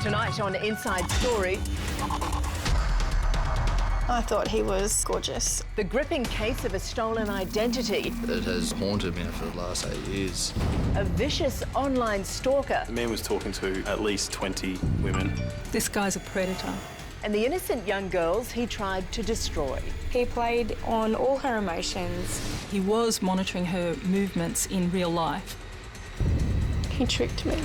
Tonight on Inside Story, I thought he was gorgeous. the gripping case of a stolen identity, It has haunted me for the last 8 years. a vicious online stalker, The man was talking to at least 20 women. This guy's a predator. and the innocent young girls he tried to destroy. He played on all her emotions. He was monitoring her movements in real life. He tricked me.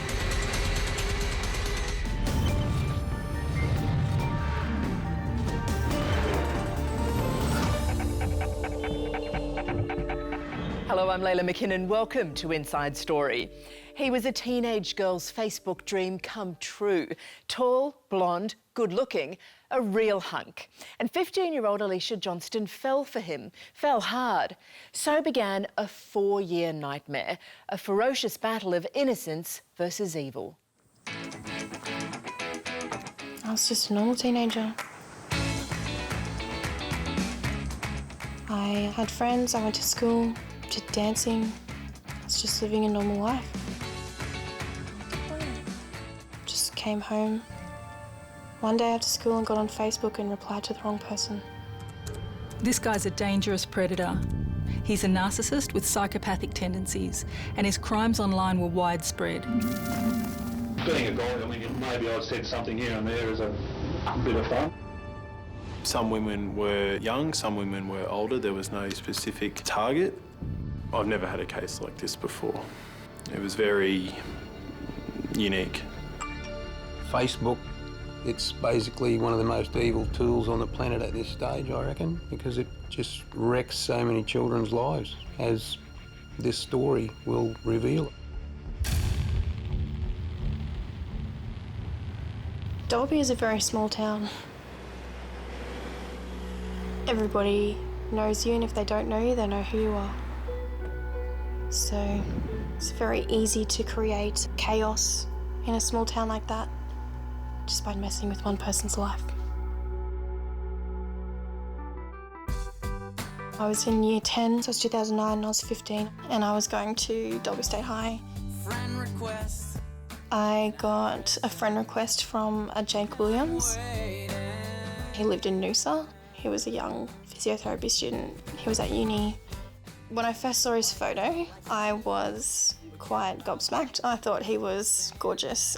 Hello, I'm Layla McKinnon. Welcome to Inside Story. He was a teenage girl's Facebook dream come true. Tall, blonde, good-looking, a real hunk. And 15-year-old Alicia Johnston fell for him, fell hard. So began a 4-year nightmare, a ferocious battle of innocence versus evil. I was just a normal teenager. I had friends, I went to school, did dancing. I was just living a normal life. Just came home one day after school and got on Facebook and replied to the wrong person. This guy's a dangerous predator. He's a narcissist with psychopathic tendencies, and his crimes online were widespread. Being a guy, I mean, maybe I've said something here and there as a bit of fun. Some women were young, some women were older. There was no specific target. I've never had a case like this before. It was very unique. Facebook, it's basically one of the most evil tools on the planet at this stage, I reckon, because it just wrecks so many children's lives, as this story will reveal. Dalby is a very small town. Everybody knows you, and if they don't know you, they know who you are. So it's very easy to create chaos in a small town like that just by messing with one person's life. I was in year 10, so it was 2009, and I was 15, and I was going to Dalby State High. Friend request. I got a friend request from a Jake Williams. He lived in Noosa. He was a young physiotherapy student. He was at uni. When I first saw his photo, I was quite gobsmacked. I thought he was gorgeous.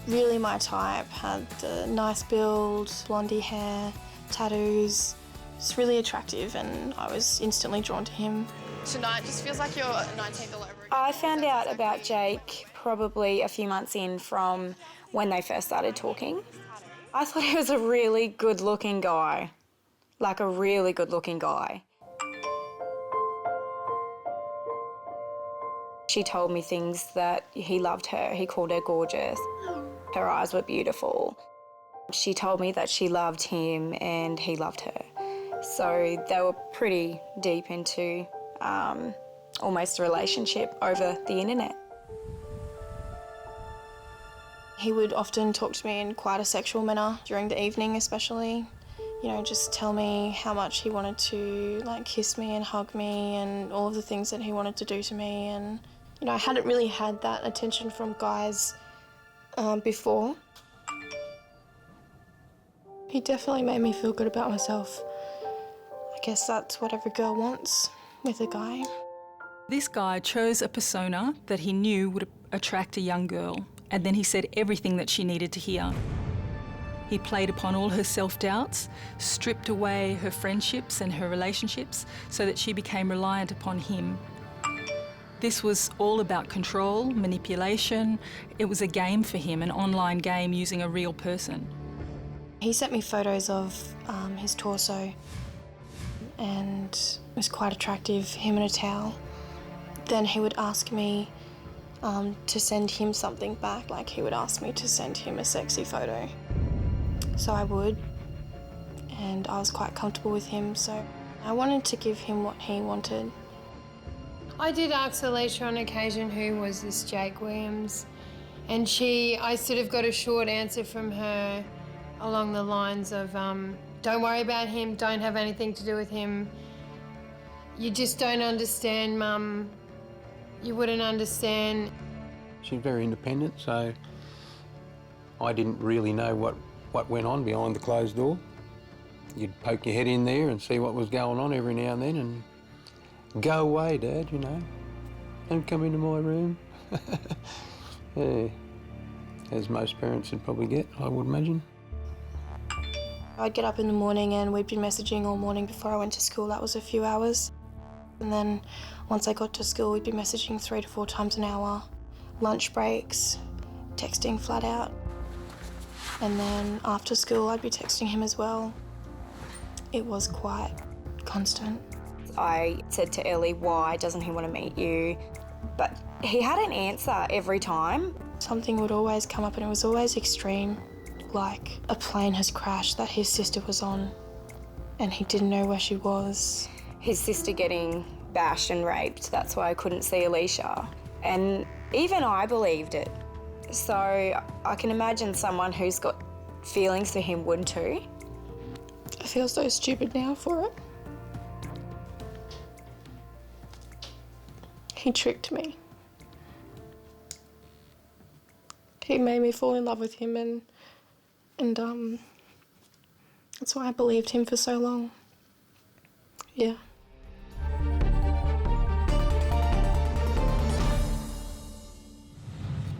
Really my type, had a nice build, blondie hair, tattoos. It's really attractive, and I was instantly drawn to him. Tonight just feels like you're 19th all over again. I found out about Jake probably a few months in from when they first started talking. I thought he was a really good-looking guy, like a really good-looking guy. She told me things that he loved her. He called her gorgeous. Her eyes were beautiful. She told me that she loved him and he loved her. So they were pretty deep into almost a relationship over the internet. He would often talk to me in quite a sexual manner during the evening especially. You know, just tell me how much he wanted to kiss me and hug me and all of the things that he wanted to do to me. And, you know, I hadn't really had that attention from guys before. He definitely made me feel good about myself. I guess that's what every girl wants with a guy. This guy chose a persona that he knew would attract a young girl, and then he said everything that she needed to hear. He played upon all her self-doubts, stripped away her friendships and her relationships so that she became reliant upon him. This was all about control, manipulation. It was a game for him, an online game using a real person. He sent me photos of his torso, and it was quite attractive, him in a towel. Then he would ask me to send him something back, like he would ask me to send him a sexy photo. So I would, and I was quite comfortable with him, so I wanted to give him what he wanted. I did ask Alicia on occasion who was this Jake Williams, and I sort of got a short answer from her along the lines of, don't worry about him, don't have anything to do with him. You just don't understand, Mum. You wouldn't understand. She's very independent, so I didn't really know what went on behind the closed door. You'd poke your head in there and see what was going on every now and then and go away, Dad, you know. Don't come into my room. Yeah, as most parents would probably get, I would imagine. I'd get up in the morning and we'd be messaging all morning before I went to school. That was a few hours. And then once I got to school, we'd be messaging 3 to 4 times an hour. Lunch breaks, texting flat out. And then after school, I'd be texting him as well. It was quite constant. I said to Ellie, why doesn't he want to meet you? But he had an answer every time. Something would always come up and it was always extreme. Like a plane has crashed that his sister was on and he didn't know where she was. His sister getting bashed and raped, that's why I couldn't see Alicia. And even I believed it. So I can imagine someone who's got feelings for him would too. I feel so stupid now for it. He tricked me. He made me fall in love with him and that's why I believed him for so long. Yeah.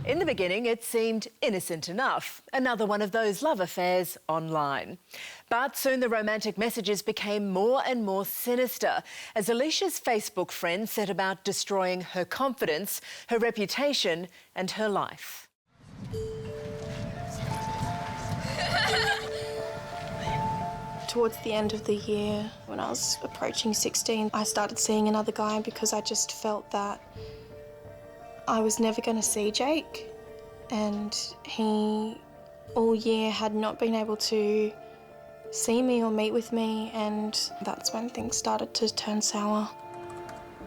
In the beginning, it seemed innocent enough. Another one of those love affairs online. But soon the romantic messages became more and more sinister as Alicia's Facebook friends set about destroying her confidence, her reputation and her life. Towards the end of the year, when I was approaching 16, I started seeing another guy because I just felt that I was never going to see Jake, and he all year had not been able to see me or meet with me, and that's when things started to turn sour.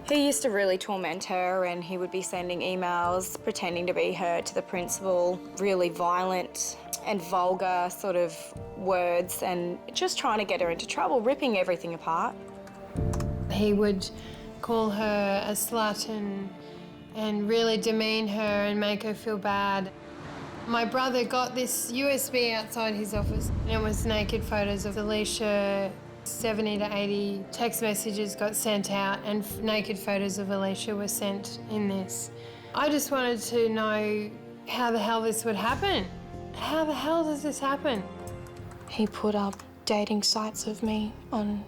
He used to really torment her and he would be sending emails pretending to be her to the principal, really violent and vulgar sort of words and just trying to get her into trouble, ripping everything apart. He would call her a slut and really demean her and make her feel bad. My brother got this USB outside his office and it was naked photos of Alicia. 70 to 80 text messages got sent out and naked photos of Alicia were sent in this. I just wanted to know how the hell this would happen. How the hell does this happen? He put up dating sites of me on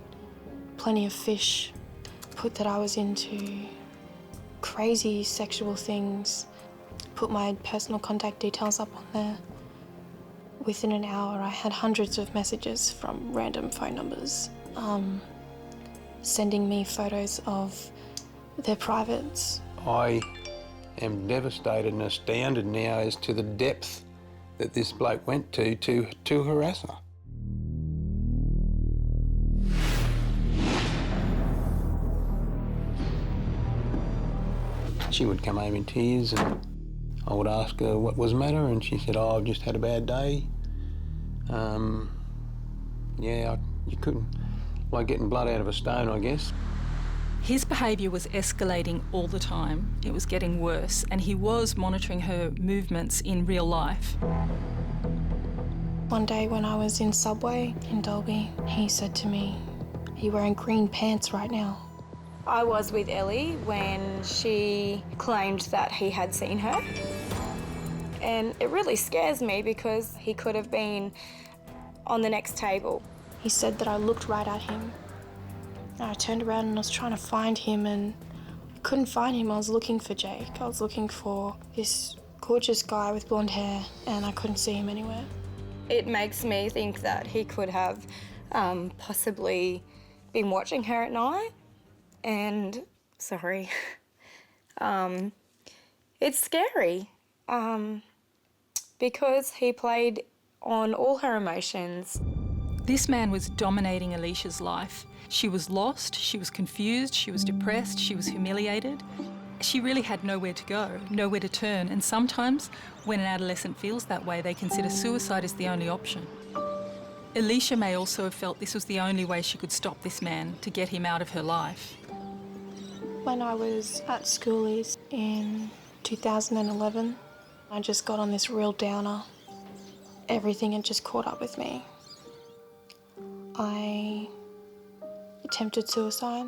Plenty of Fish, put that I was into crazy sexual things, put my personal contact details up on there. Within an hour, I had hundreds of messages from random phone numbers, sending me photos of their privates. I am devastated and astounded now as to the depth that this bloke went to harass her. She would come home in tears and I would ask her what was the matter and she said, oh, I've just had a bad day. You couldn't, like getting blood out of a stone, I guess. His behaviour was escalating all the time. It was getting worse, and he was monitoring her movements in real life. One day when I was in Subway in Dalby, he said to me, "Are you wearing green pants right now?" I was with Ellie when she claimed that he had seen her. And it really scares me because he could have been on the next table. He said that I looked right at him. And I turned around and I was trying to find him and I couldn't find him. I was looking for Jake. I was looking for this gorgeous guy with blonde hair and I couldn't see him anywhere. It makes me think that he could have possibly been watching her at night. And, sorry, it's scary because he played on all her emotions. This man was dominating Alicia's life. She was lost, she was confused, she was depressed, she was humiliated. She really had nowhere to go, nowhere to turn, and sometimes when an adolescent feels that way, they consider suicide as the only option. Alicia may also have felt this was the only way she could stop this man, to get him out of her life. When I was at schoolies in 2011. I just got on this real downer. Everything had just caught up with me. I attempted suicide.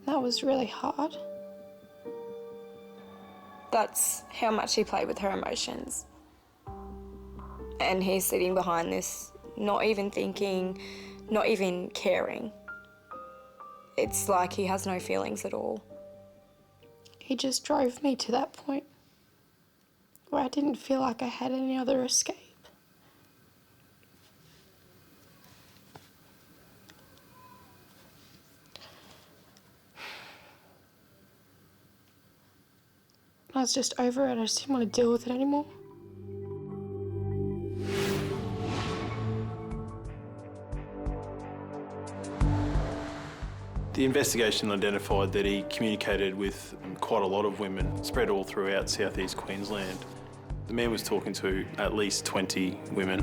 That was really hard. That's how much he played with her emotions. And he's sitting behind this, not even thinking, not even caring. It's like he has no feelings at all. He just drove me to that point where I didn't feel like I had any other escape. I was just over it. I just didn't want to deal with it anymore. The investigation identified that he communicated with quite a lot of women, spread all throughout southeast Queensland. The man was talking to at least 20 women.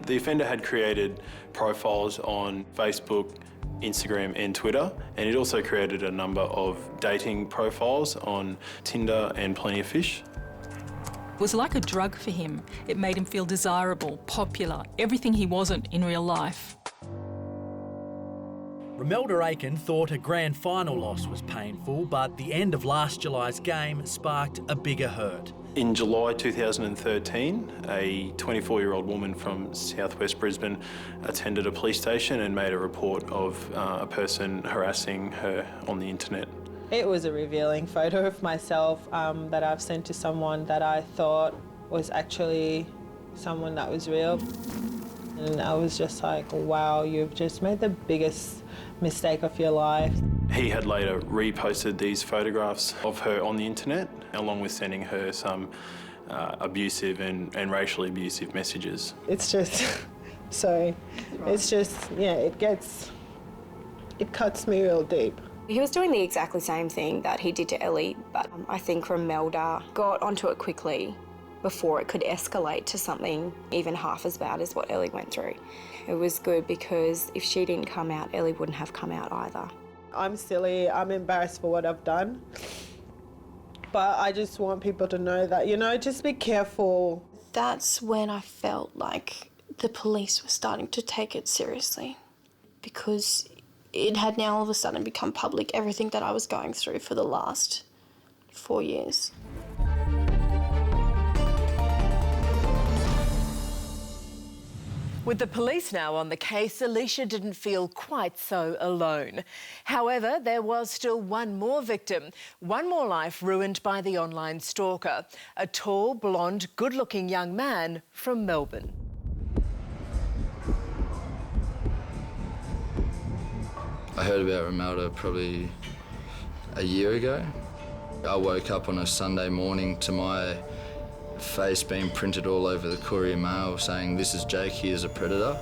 The offender had created profiles on Facebook, Instagram and Twitter, and he'd also created a number of dating profiles on Tinder and Plenty of Fish. It was like a drug for him. It made him feel desirable, popular, everything he wasn't in real life. Romelda Aiken thought a grand final loss was painful, but the end of last July's game sparked a bigger hurt. In July 2013, a 24-year-old woman from southwest Brisbane attended a police station and made a report of a person harassing her on the internet. It was a revealing photo of myself that I've sent to someone that I thought was actually someone that was real. And I was just like, wow, you've just made the biggest mistake of your life. He had later reposted these photographs of her on the internet, along with sending her some abusive and racially abusive messages. It's just, sorry, it's just, yeah, it cuts me real deep. He was doing the exactly same thing that he did to Ellie, but I think Romelda got onto it quickly before it could escalate to something even half as bad as what Ellie went through. It was good because if she didn't come out, Ellie wouldn't have come out either. I'm silly, I'm embarrassed for what I've done, but I just want people to know that, you know, just be careful. That's when I felt like the police were starting to take it seriously, because it had now all of a sudden become public, everything that I was going through for the last 4 years. With the police now on the case, Alicia didn't feel quite so alone. However, there was still one more victim, one more life ruined by the online stalker, a tall, blonde, good-looking young man from Melbourne. I heard about Romelda probably a year ago. I woke up on a Sunday morning to my face being printed all over the Courier Mail saying, "This is Jake, he is a predator."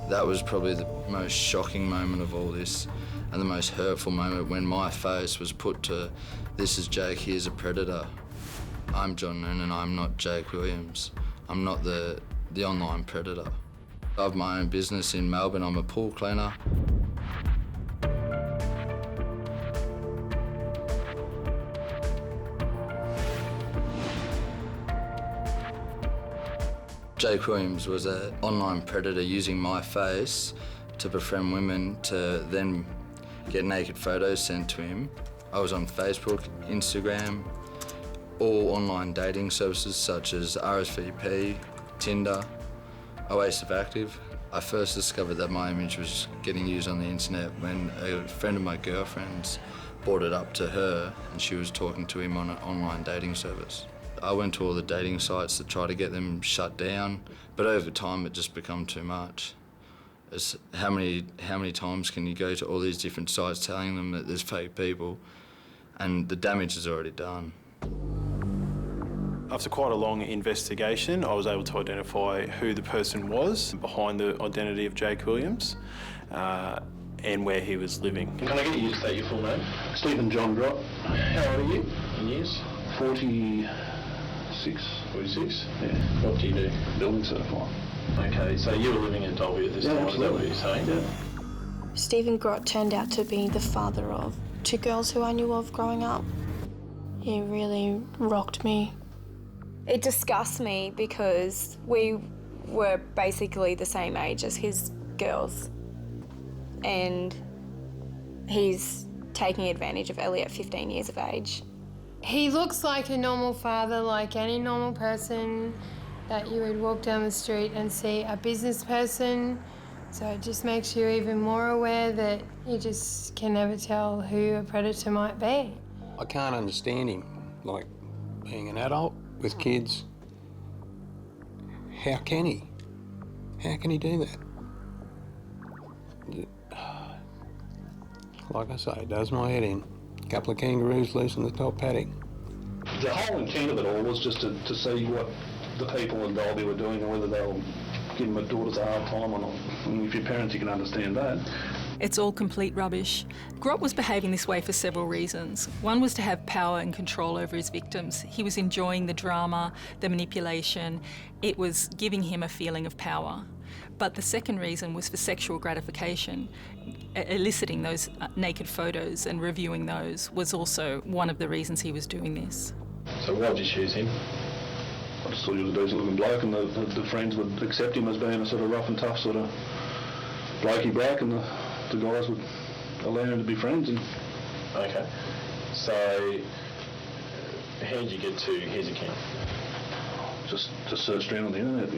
That was probably the most shocking moment of all this, and the most hurtful moment when my face was put to, "This is Jake, he is a predator." I'm John Noonan, I'm not Jake Williams. I'm not the online predator. I have my own business in Melbourne, I'm a pool cleaner. Jake Williams was an online predator using my face to befriend women to then get naked photos sent to him. I was on Facebook, Instagram, all online dating services such as RSVP, Tinder, Oasis Active. I first discovered that my image was getting used on the internet when a friend of my girlfriend's brought it up to her and she was talking to him on an online dating service. I went to all the dating sites to try to get them shut down, but over time it just become too much. It's how many times can you go to all these different sites telling them that there's fake people, and the damage is already done. After quite a long investigation, I was able to identify who the person was behind the identity of Jake Williams and where he was living. Can I get you to state your full name? Stephen John Drott. How old are you? In years? 46. Yeah. What do you do? Building certified. Okay, so you were living in Dolby at this time, is that what you're saying? Yeah. Stephen Grott turned out to be the father of 2 girls who I knew of growing up. He really rocked me. It disgusts me because we were basically the same age as his girls, and he's taking advantage of Ellie at 15 years of age. He looks like a normal father, like any normal person that you would walk down the street and see a business person. So it just makes you even more aware that you just can never tell who a predator might be. I can't understand him, like being an adult with kids. How can he? How can he do that? Like I say, it does my head in. A couple of kangaroos loose in the top paddock. The whole intent of it all was just to see what the people in Dalby were doing and whether they were giving my daughters a hard time or not. And if you're parents, you can understand that. It's all complete rubbish. Grot was behaving this way for several reasons. One was to have power and control over his victims. He was enjoying the drama, the manipulation. It was giving him a feeling of power. But the second reason was for sexual gratification. Eliciting those naked photos and reviewing those was also one of the reasons he was doing this. So why did you choose him? I just thought he was a decent looking bloke, and the friends would accept him as being a sort of rough and tough sort of blokey bloke, and the guys would allow him to be friends. And okay, so how did you get to his account? Just searched around on the internet.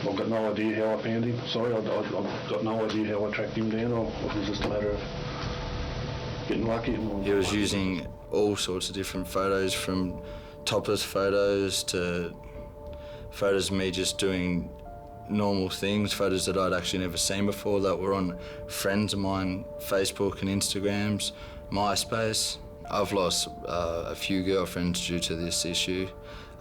I've got no idea how I found him. Sorry, I've got no idea how I tracked him down, or it was just a matter of getting lucky. He was using all sorts of different photos, from topless photos to photos of me just doing normal things, photos that I'd actually never seen before that were on friends of mine, Facebook and Instagrams, MySpace. I've lost a few girlfriends due to this issue.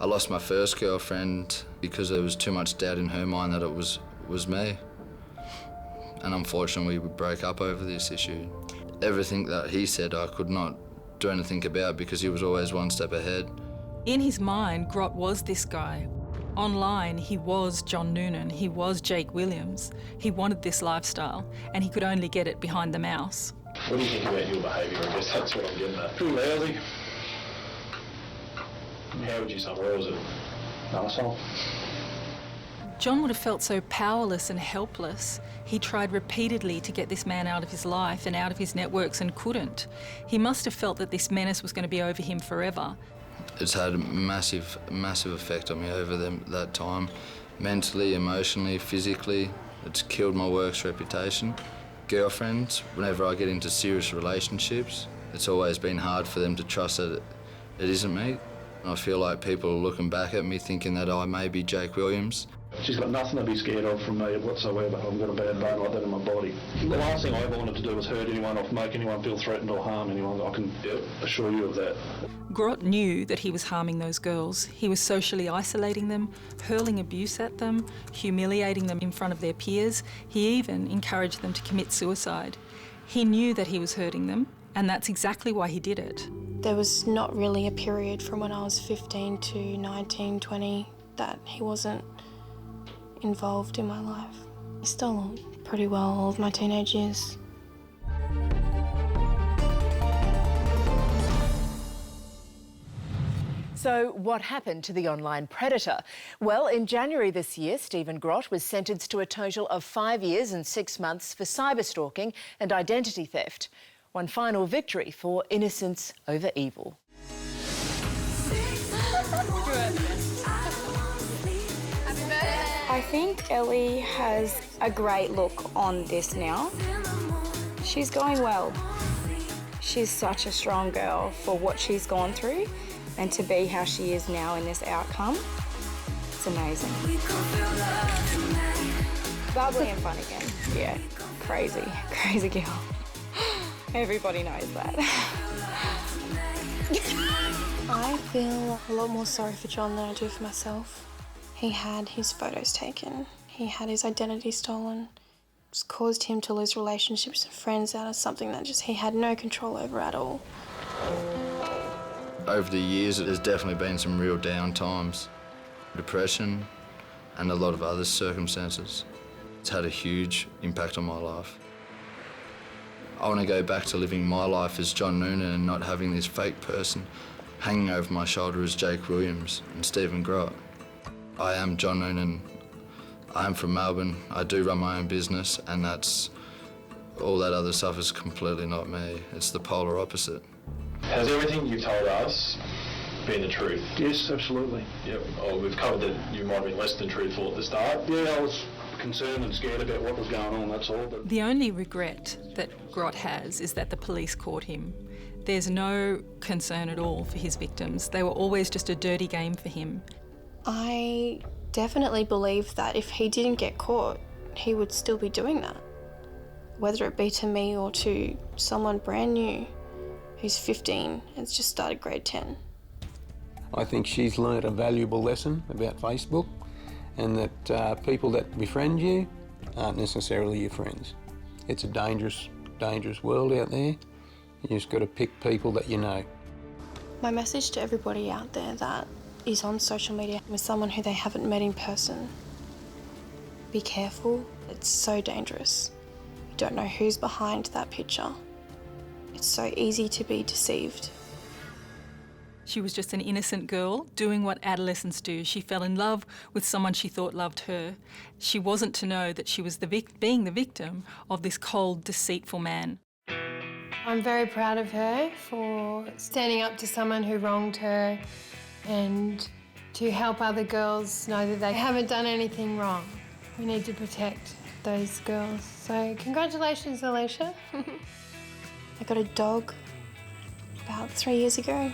I lost my first girlfriend because there was too much doubt in her mind that it was me. And unfortunately we broke up over this issue. Everything that he said I could not do anything about because he was always one step ahead. In his mind, Grot was this guy. Online, he was John Noonan, he was Jake Williams. He wanted this lifestyle, and he could only get it behind the mouse. What do you think about your behaviour? I guess that's what I'm getting at. Pretty lousy. How would you summarise it? Arsehole. John would have felt so powerless and helpless. He tried repeatedly to get this man out of his life and out of his networks and couldn't. He must have felt that this menace was going to be over him forever. It's had a massive effect on me over that time. Mentally, emotionally, physically. It's killed my work's reputation. Girlfriends, whenever I get into serious relationships, it's always been hard for them to trust that it isn't me. I feel like people are looking back at me thinking that I may be Jake Williams. She's got nothing to be scared of from me whatsoever. I've got a bad bone like that in my body. The last thing I ever wanted to do was hurt anyone or make anyone feel threatened or harm anyone. I can assure you of that. Grot knew that he was harming those girls. He was socially isolating them, hurling abuse at them, humiliating them in front of their peers. He even encouraged them to commit suicide. He knew that he was hurting them, and that's exactly why he did it. There was not really a period from when I was 15 to 19, 20 that he wasn't involved in my life. He stole pretty well all of my teenage years. So what happened to the online predator? Well, in January this year, Stephen Grot was sentenced to a total of 5 years and 6 months for cyberstalking and identity theft. One final victory for innocence over evil. I think Ellie has a great look on this now. She's going well. She's such a strong girl for what she's gone through, and to be how she is now in this outcome, it's amazing. Bubbly and fun again. Yeah, crazy girl. Everybody knows that. I feel a lot more sorry for John than I do for myself. He had his photos taken. He had his identity stolen. It's caused him to lose relationships and friends out of something that just he had no control over at all. Over the years, there's definitely been some real down times. Depression and a lot of other circumstances. It's had a huge impact on my life. I want to go back to living my life as John Noonan and not having this fake person hanging over my shoulder is Jake Williams and Stephen Grott. I am John Noonan. I am from Melbourne. I do run my own business, and that's all that other stuff is completely not me. It's the polar opposite. Has everything you've told us been the truth? Yes, absolutely. Yep. Oh, we've covered that you might have been less than truthful at the start. Yeah, I was concerned and scared about what was going on, that's all. But The only regret that Grott has is that the police caught him. There's no concern at all for his victims. They were always just a dirty game for him. I definitely believe that if he didn't get caught, he would still be doing that. Whether it be to me or to someone brand new who's 15 and has just started grade 10. I think she's learnt a valuable lesson about Facebook, and that people that befriend you aren't necessarily your friends. It's a dangerous, dangerous world out there. You just got to pick people that you know. My message to everybody out there that is on social media with someone who they haven't met in person: be careful, it's so dangerous. You don't know who's behind that picture. It's so easy to be deceived. She was just an innocent girl doing what adolescents do. She fell in love with someone she thought loved her. She wasn't to know that she was being the victim of this cold, deceitful man. I'm very proud of her for standing up to someone who wronged her and to help other girls know that they haven't done anything wrong. We need to protect those girls. So congratulations, Alicia. I got a dog about 3 years ago.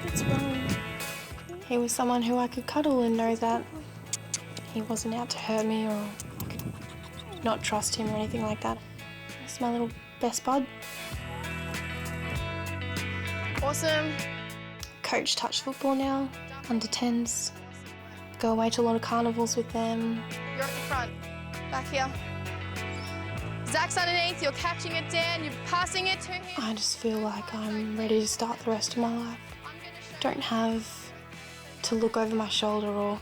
What's wrong? He was someone who I could cuddle and know that he wasn't out to hurt me, or I could not trust him or anything like that. He's my little best bud. Awesome. Coach touch football now, under 10s. Go away to a lot of carnivals with them. You're at the front. Back here. Zach's underneath, you're catching it down, you're passing it to him. I just feel like I'm ready to start the rest of my life. Don't have to look over my shoulder or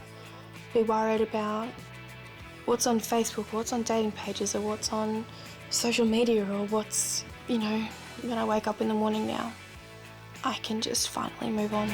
be worried about what's on Facebook, what's on dating pages, or what's on social media, or what's, when I wake up in the morning now. I can just finally move on.